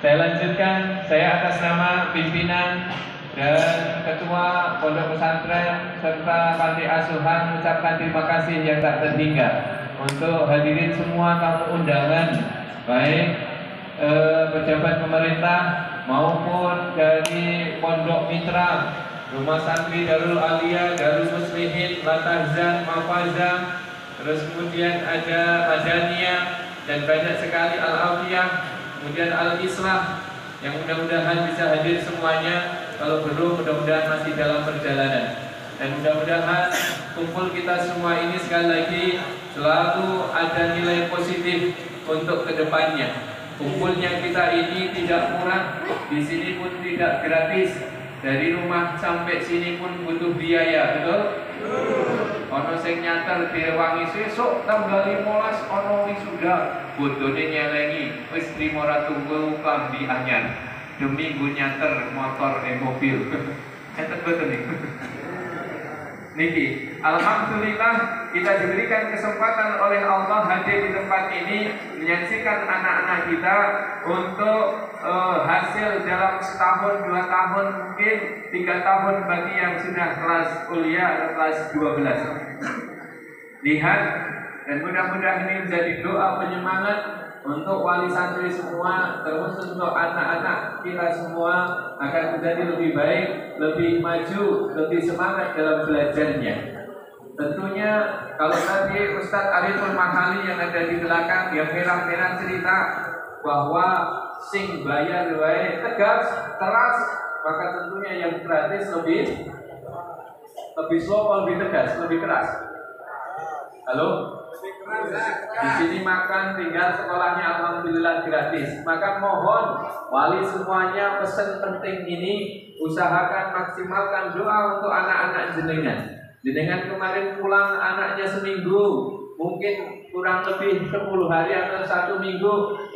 Saya lanjutkan, saya atas nama pimpinan dan ketua pondok pesantren serta panti asuhan mengucapkan terima kasih yang tak terhingga untuk hadirin semua tamu undangan, baik pejabat pemerintah maupun dari pondok mitra, rumah santri Darul Aliyah, Darul Muslimin, Latahzan, Mafazah, terus kemudian ada Madaniyah dan banyak sekali Al-Afiyah, kemudian Al-Islah yang mudah-mudahan bisa hadir semuanya. Kalau belum, mudah-mudahan masih dalam perjalanan. Dan mudah-mudahan kumpul kita semua ini sekali lagi selalu ada nilai positif untuk kedepannya. Kumpulnya kita ini tidak murah, di sini pun tidak gratis. Dari rumah sampai sini pun butuh biaya, betul? Ono sing nyanter direwangi sesuk tanggal 15 ono wisuda, bodone nyelengi wis trimo ra tunggu klambi anyar demi nggo nyanter motor mobil. Enten boten niku. Niki, alhamdulillah kita diberikan kesempatan oleh Allah hadir di tempat ini menyaksikan anak-anak kita untuk hasil dalam setahun, 2 tahun, mungkin 3 tahun bagi yang sudah kelas kuliah atau kelas 12. Lihat, dan mudah-mudahan ini menjadi doa penyemangat untuk wali santri semua, terus untuk anak-anak kita semua akan menjadi lebih baik, lebih maju, lebih semangat dalam belajarnya. Tentunya kalau tadi Ustadz Ariful Mahali yang ada di belakang yang merah-merah cerita bahwa sing bayar wae tegas, keras, maka tentunya yang gratis lebih slow, lebih tegas, lebih keras. Halo? Di sini makan tinggal sekolahnya alhamdulillah gratis. Maka mohon wali semuanya pesan penting ini usahakan maksimalkan doa untuk anak-anak jenengan. Jenengan kemarin pulang anaknya seminggu, mungkin kurang lebih 10 hari atau 1 minggu,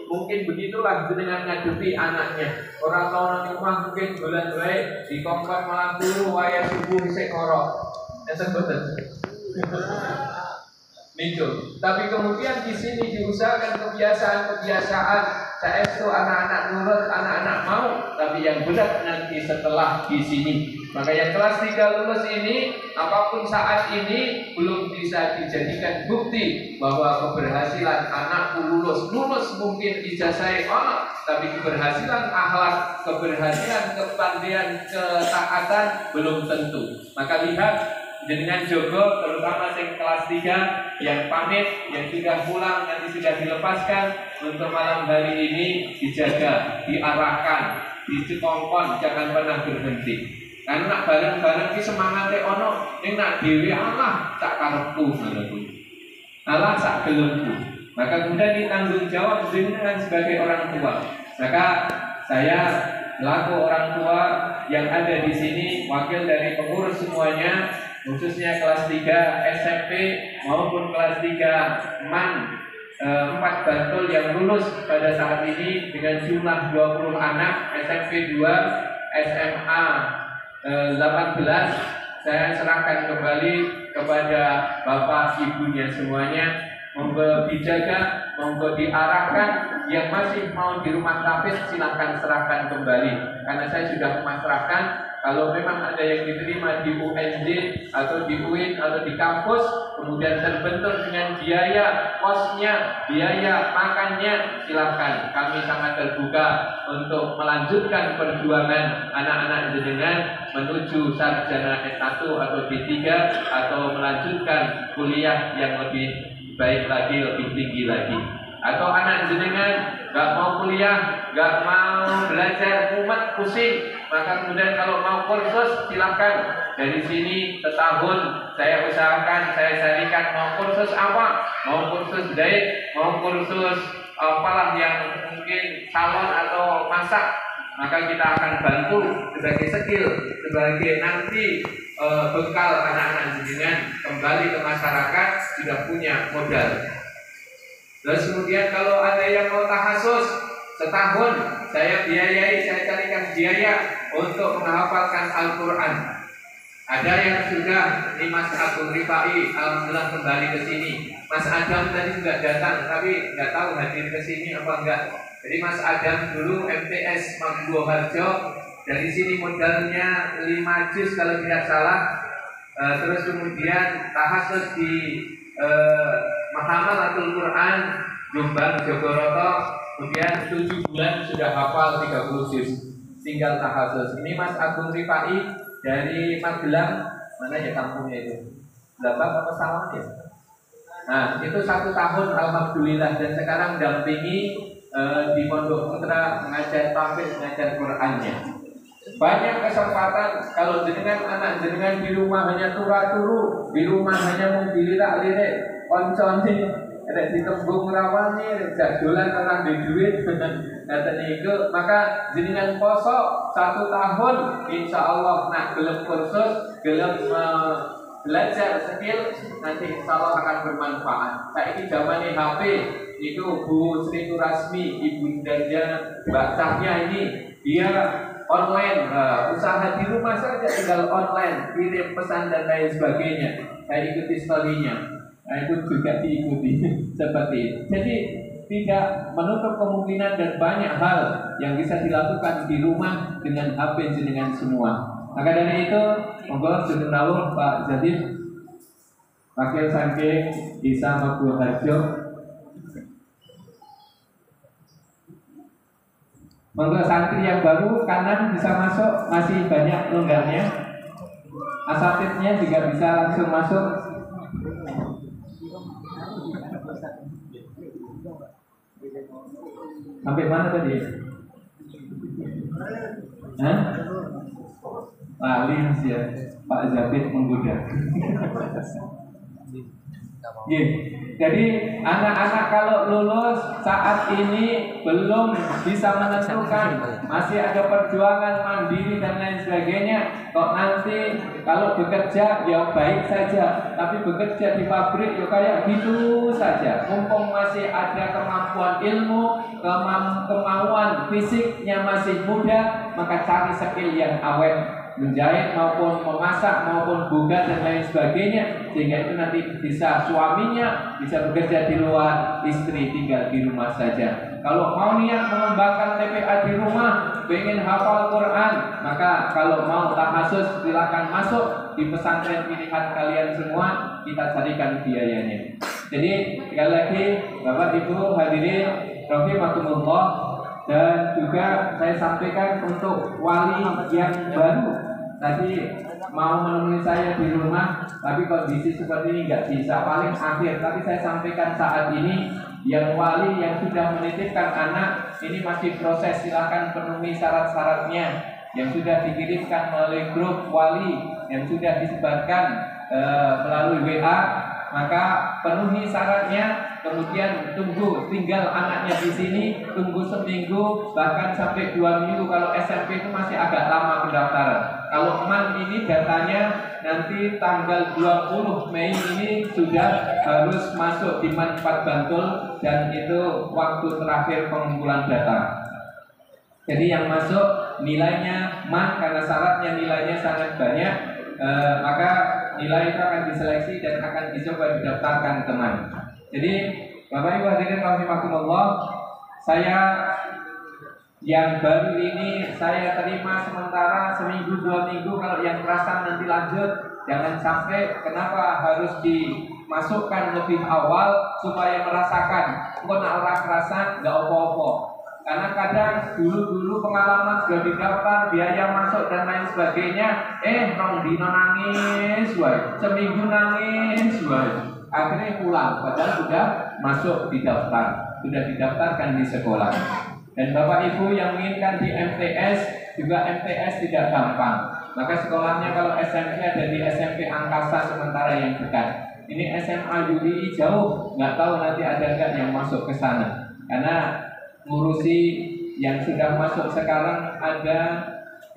mungkin begitulah jenengan ngadepi anaknya. Orang tua di rumah mungkin bulan baik di kompak malam dulu waya subuh sik ngorok. Enten boten. Itu. Tapi kemudian di sini diusahakan kebiasaan-kebiasaan saestu anak-anak nurut, anak-anak mau, tapi yang berat nanti setelah di sini. Maka yang kelas 3 lulus ini, apapun saat ini belum bisa dijadikan bukti bahwa keberhasilan anakku lulus mungkin ijazah tapi keberhasilan akhlak, keberhasilan kepandaian, ketaatan belum tentu. Maka lihat dengan Jogo, terutama yang kelas 3 yang pamit, yang sudah pulang, nanti sudah dilepaskan untuk malam hari ini dijaga, diarahkan, dicekongkon, jangan pernah berhenti. Karena nak bareng-bareng ki semangate ono, ning nak dhewe Allah tak karepku ngono. Allah sak gelemku. Maka kemudian ditanggung jawab dengan sebagai orang tua. Maka saya selaku orang tua yang ada di sini, wakil dari pengurus semuanya, khususnya kelas 3 SMP maupun kelas 3 MAN 4 Bantul yang lulus pada saat ini dengan jumlah 20 anak, SMP 2, SMA 18, saya serahkan kembali kepada bapak ibunya semuanya. Monggo dijaga, monggo diarahkan. Yang masih mau di rumah tahfiz silahkan serahkan kembali, karena saya sudah memasrahkan. Kalau memang ada yang diterima di UNJ atau di UIN atau di kampus, kemudian terbentur dengan biaya kosnya, biaya makannya, silahkan. Kami sangat terbuka untuk melanjutkan perjuangan anak-anak jenengan menuju sarjana S1 atau D3 atau melanjutkan kuliah yang lebih baik lagi, lebih tinggi lagi. Atau anak jenengan gak mau kuliah, gak mau belajar, mumet, pusing, maka kemudian kalau mau kursus silahkan. Dari sini setahun saya usahakan, saya carikan mau kursus apa, mau kursus jahit, mau kursus apalah yang mungkin salon atau masak, maka kita akan bantu sebagai skill, sebagai nanti bekal anak-anak jenengan kembali ke masyarakat sudah punya modal. Terus kemudian kalau ada yang mau tahasus setahun, saya biayai, saya carikan biaya untuk menghafalkan Al-Quran. Ada yang sudah, ini Mas Abdul Rifai, alhamdulillah kembali ke sini. Mas Adam tadi juga datang, tapi nggak tahu hadir ke sini apa enggak. Jadi Mas Adam dulu MTS Mambu Harjo, dari sini modalnya 5 juz kalau tidak salah. Terus kemudian tahassus di Mahamatul Quran Jombang Jogoroto, kemudian 7 bulan sudah hafal 30 juz, tinggal tahassus. Ini Mas Agung Rifai dari Magelang, mana ya kampungnya itu? Berapa pesawat ya? Nah, itu 1 tahun alhamdulillah, dan sekarang dampingi di Pondok Putra mengajar tahfiz, mengajar Qur'annya. Banyak kesempatan kalau jenengan anak jenengan di rumah hanya turu, di rumah hanya mau dilirak-lirik, koncone ada ditembung rawani, jadolan orang di duit, kata niku, maka jenengan poso 1 tahun, insya Allah nak gelem kursus, gelem belajar skill, nanti insya Allah akan bermanfaat. Saya ini zamannya HP, itu Bu Sri Turasmi, Ibu Danja, Mbak Cahya ini, dia online, usaha di rumah saja, tinggal online, kirim pesan dan lain sebagainya. Saya ikuti story-nya, nah, itu juga diikuti seperti itu. Jadi tidak menutup kemungkinan dan banyak hal yang bisa dilakukan di rumah dengan HP jenengan semua. Maka dari itu, monggo sudah tahu Pak Jadid, Wakil Saking Desa Mambu Harjo. Monggo santri yang baru kanan bisa masuk, masih banyak longgarnya. Asatidnya juga bisa langsung masuk. Sampai mana tadi? Hah? Lali ya, Pak Zabid menggoda. Jadi anak-anak kalau lulus saat ini belum bisa menentukan, masih ada perjuangan mandiri dan lain sebagainya. Kok nanti kalau bekerja ya baik saja, tapi bekerja di pabrik ya kayak gitu saja. Mumpung masih ada kemampuan ilmu, kemauan fisiknya masih muda, maka cari skill yang awet, menjahit maupun memasak maupun buka dan lain sebagainya, sehingga itu nanti bisa suaminya bisa bekerja di luar, istri tinggal di rumah saja. Kalau mau niat mengembangkan TPA di rumah, pengen hafal Quran, maka kalau mau tahassus silakan masuk di pesantren pilihan kalian semua, kita carikan biayanya. Jadi sekali lagi Bapak Ibu hadirin rahimakumullah, dan juga saya sampaikan untuk wali yang baru tadi mau menemui saya di rumah, tapi kondisi seperti ini nggak bisa, paling akhir. Tapi saya sampaikan saat ini, yang wali yang sudah menitipkan anak ini masih proses, silakan penuhi syarat-syaratnya yang sudah dikirimkan melalui grup wali yang sudah disebarkan melalui WA. Maka penuhi syaratnya, kemudian tunggu, tinggal anaknya di sini, tunggu seminggu, bahkan sampai 2 minggu. Kalau SMP itu masih agak lama pendaftaran. Kalau MAN ini datanya nanti tanggal 20 Mei ini sudah harus masuk di MAN 4 Bantul, dan itu waktu terakhir pengumpulan data. Jadi yang masuk nilainya MAN, karena syaratnya nilainya sangat banyak, maka nilai itu akan diseleksi dan akan dicoba didaftarkan teman. Jadi Bapak Ibu hadirin rahimakumullah, saya yang baru ini saya terima sementara seminggu 2 minggu. Kalau yang kerasan nanti lanjut, jangan sampai. Kenapa harus dimasukkan lebih awal supaya merasakan? Kok nak orang kerasan nggak opo-opo. Karena kadang dulu pengalaman sudah didaftar, biaya masuk dan lain sebagainya, rong dino nangis, seminggu nangis, akhirnya pulang. Padahal sudah masuk didaftar, sudah didaftarkan di sekolah. Dan Bapak Ibu yang menginginkan di MTS, juga MTS tidak gampang. Maka sekolahnya kalau SMP ada di SMP Angkasa sementara yang dekat. Ini SMA UDI jauh, nggak tahu nanti ada nggak yang masuk ke sana. Karena ngurusi yang sudah masuk sekarang ada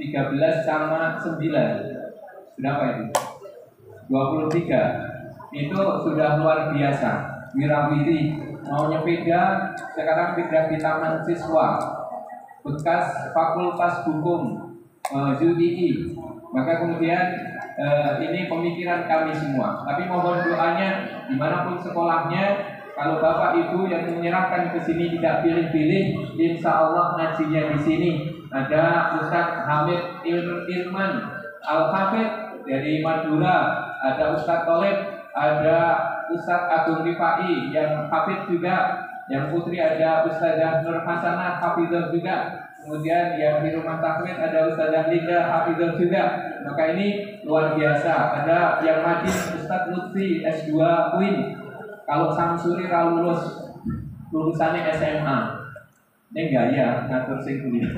13 sama 9. Berapa itu? 23. Itu sudah luar biasa. Wirawiri mau nyepeda, sekarang pindah di Taman Siswa, bekas Fakultas Hukum UDI. Maka kemudian ini pemikiran kami semua. Tapi mohon doanya dimanapun sekolahnya, Kalau Bapak Ibu yang menyerahkan ke sini tidak pilih-pilih, insya Allah ngajinya di sini. Ada Ustadz Hamid Irman Al-Hafid dari Madura, ada Ustadz Tolib, ada Ustadz Agung Rifai yang Hafid juga, yang putri ada Ustadzah Nur Hasanah Hafidhah juga. Kemudian yang di rumah takmir ada Ustadzah Linda Hafidhah juga. Maka ini luar biasa. Ada yang Madin Ustadz Lutfi S2 UIN. Kalau Samsuri lulus lulusannya SMA. Ini gaya ngatur sing kuliah.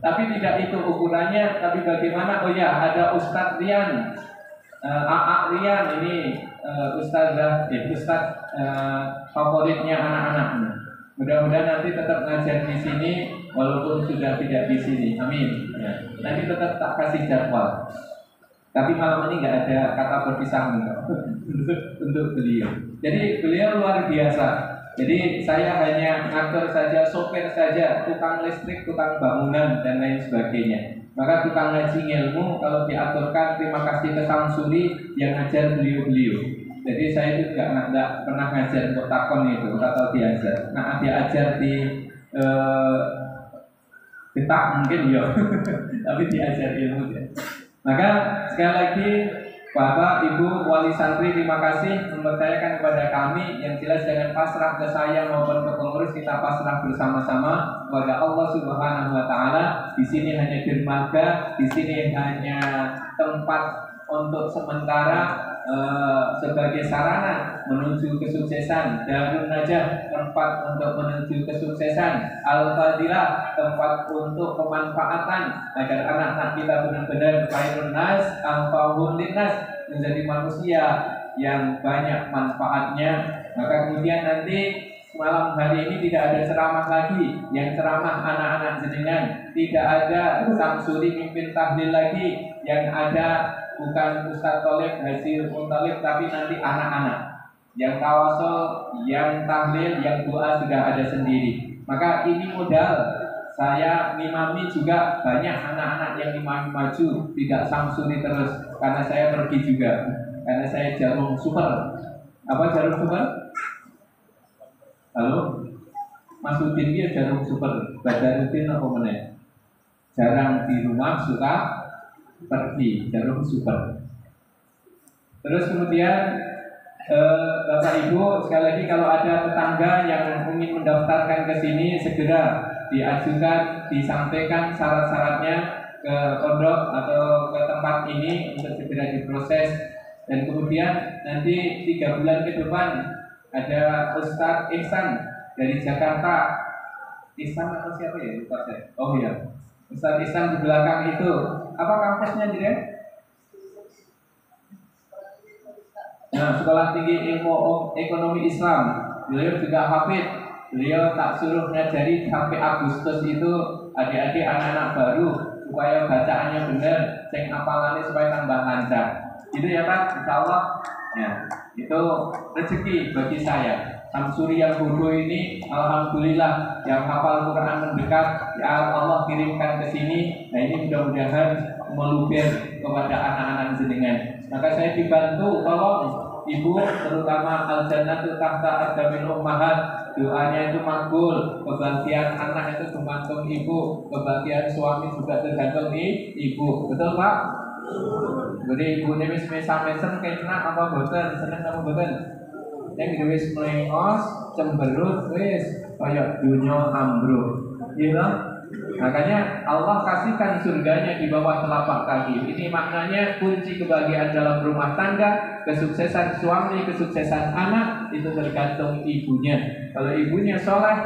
Tapi tidak itu ukurannya. Tapi bagaimana? Oh ya, ada Ustadz Rian, AA Rian ini Ustadz favoritnya anak-anaknya. Mudah-mudahan nanti tetap ngajar di sini walaupun sudah tidak di sini. Amin. Ya. Nanti tetap tak kasih jadwal. Tapi malam ini nggak ada kata berpisah untuk beliau. Jadi beliau luar biasa. Jadi saya hanya ngatur saja, sopir saja, tukang listrik, tukang bangunan dan lain sebagainya. Maka tukang ngaji ilmu kalau diaturkan, terima kasih ke Samsuri yang ngajar beliau-beliau. Jadi saya itu juga nggak pernah ngajar untuk takon itu atau diajar. Nah dia ajar di getak mungkin ya, tapi diajar ilmu ya. Maka sekali lagi Bapak, Ibu, Wali Santri, terima kasih mempercayakan kepada kami. Yang jelas jangan pasrah ke saya maupun ke pengurus, kita pasrah bersama-sama kepada Allah Subhanahu Wa Taala. Di sini hanya dermaga, di sini hanya tempat untuk sementara sebagai sarana menuju kesuksesan. Darun Najah tempat untuk menuju kesuksesan. Al-Fadilah tempat untuk pemanfaatan agar anak-anak kita benar-benar khairun nas anfa'uhum linnas, menjadi manusia yang banyak manfaatnya. Maka kemudian nanti malam hari ini tidak ada ceramah lagi, yang ceramah anak-anak jenengan. Tidak ada Samsuri mimpin tahlil lagi, yang ada bukan Ustadz Tolib, Haji Muntalib, tapi nanti anak-anak yang tawasul, yang tahlil, yang doa sudah ada sendiri. Maka ini modal saya ngimami juga banyak anak-anak yang imami maju, tidak Samsuri terus, karena saya pergi juga, karena saya jarum super. Apa jarum super? Halo? Mas Udin dia jarum super, Badaruddin apa mana? Jarang di rumah, suka pergi, jarum super. Terus kemudian Bapak Ibu, sekali lagi kalau ada tetangga yang ingin mendaftarkan ke sini, segera diajukan, disampaikan syarat-syaratnya ke pondok atau ke tempat ini untuk segera diproses. Dan kemudian nanti 3 bulan ke depan ada Ustadz Ihsan dari Jakarta. Ihsan atau siapa ya? Lupa saya. Oh iya, Ustadz Ihsan di belakang itu. Apa kampusnya dia? Nah, Sekolah Tinggi Ilmu Ekonomi Islam. Beliau juga hafid. Beliau tak suruh ngajari sampai Agustus itu adik-adik anak-anak baru supaya bacaannya benar, sing hafalannya supaya tambah lancar. Itu ya Pak, insya Allah. Ya, itu rezeki bagi saya. Samsuri yang bodoh ini, alhamdulillah, yang hafal Quran mendekat, ya Allah kirimkan ke sini. Nah ini mudah-mudahan meluber kepada anak-anak jenengan. Maka saya dibantu, tolong ibu, terutama al-jannatu tahta aqdamil ummahat, doanya itu makbul. Kebahagiaan anak itu tergantung ibu, kebahagiaan suami juga tergantung ibu. Betul Pak? Jadi ibu ini sampai seneng kena apa boten, seneng apa boten? Yang wis melengos, cemberut, wis kayak dunia ambruk, gitu. Makanya Allah kasihkan surganya di bawah telapak kaki. Ini maknanya kunci kebahagiaan dalam rumah tangga, kesuksesan suami, kesuksesan anak itu tergantung ibunya. Kalau ibunya soleh,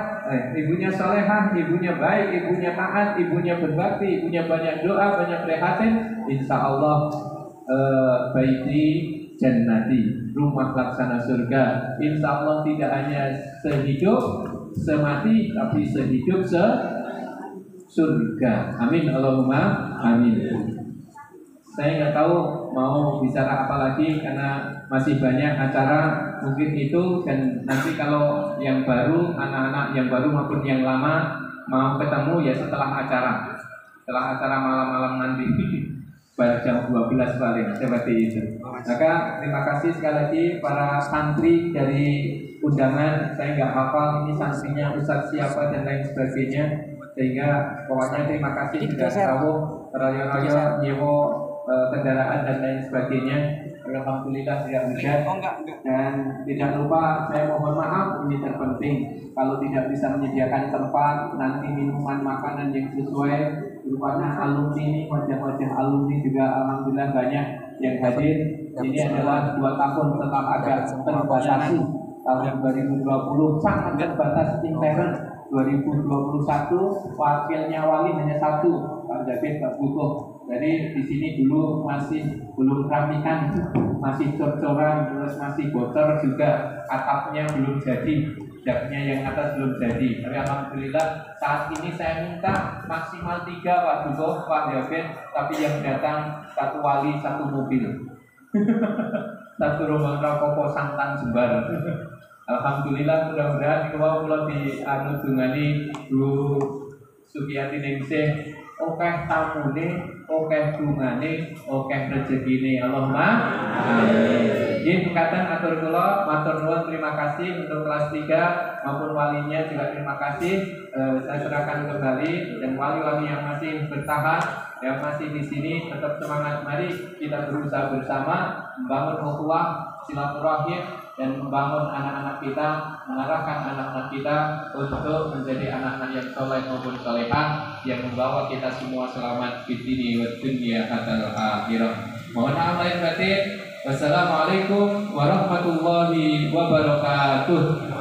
ibunya solehah, ibunya baik, ibunya taat, ibunya berbakti, ibunya banyak doa, banyak prihatin, insya Allah baiti jannati, rumah laksana surga. Insya Allah tidak hanya sehidup semati, tapi sehidup surga. Amin Allahumma amin. Saya nggak tahu mau bicara apa lagi karena masih banyak acara mungkin itu, dan nanti kalau yang baru, anak-anak yang baru maupun yang lama mau ketemu ya setelah acara malam-malam nanti pada jam 12 paling seperti itu. Maka terima kasih sekali lagi para santri dari undangan. Saya nggak hafal ini santrinya Ustadz siapa dan lain sebagainya, sehingga pokoknya terima kasih sudah rawuh royo-royo nyewo kendaraan dan lain sebagainya. Alhamdulillah tidak hujan. Dan tidak lupa saya mohon maaf, ini terpenting kalau tidak bisa menyediakan tempat nanti minuman makanan yang sesuai. Rupanya alumni ini, wajah-wajah alumni juga alhamdulillah banyak yang hadir. Ini adalah 2 tahun setelah ada terbatas tahun 2020 sangat terbatas intern. 2021 wakilnya wali hanya 1, Pak David Pak Butuh. Jadi di sini dulu masih belum rapikan, masih cor-coran, terus masih bocor juga, atapnya belum jadi, jaknya yang atas belum jadi. Tapi alhamdulillah saat ini saya minta maksimal 3 Pak Butuh, Pak David, tapi yang datang 1 wali 1 mobil. 1 rombongan rapopo santan jembar. Alhamdulillah, mudah-mudahan kalau di dungani Bu Sukiyati Ningsih okeh tamune, okeh bungane, okeh rezekine. Allahumma amin. Nggih pungkaten atur kula matur nuwun, terima kasih untuk kelas 3 maupun walinya juga terima kasih. Saya serahkan kembali, dan wali-wali yang masih bertahan, yang masih di sini tetap semangat. Mari kita berusaha bersama membangun ukhuwah, silaturahim, dan membangun anak-anak kita, mengarahkan anak-anak kita untuk menjadi anak-anak yang soleh maupun solehah, yang membawa kita semua selamat di dunia wa dunya hatta akhirah. Mohon maaf lahir batin. Wassalamualaikum warahmatullahi wabarakatuh.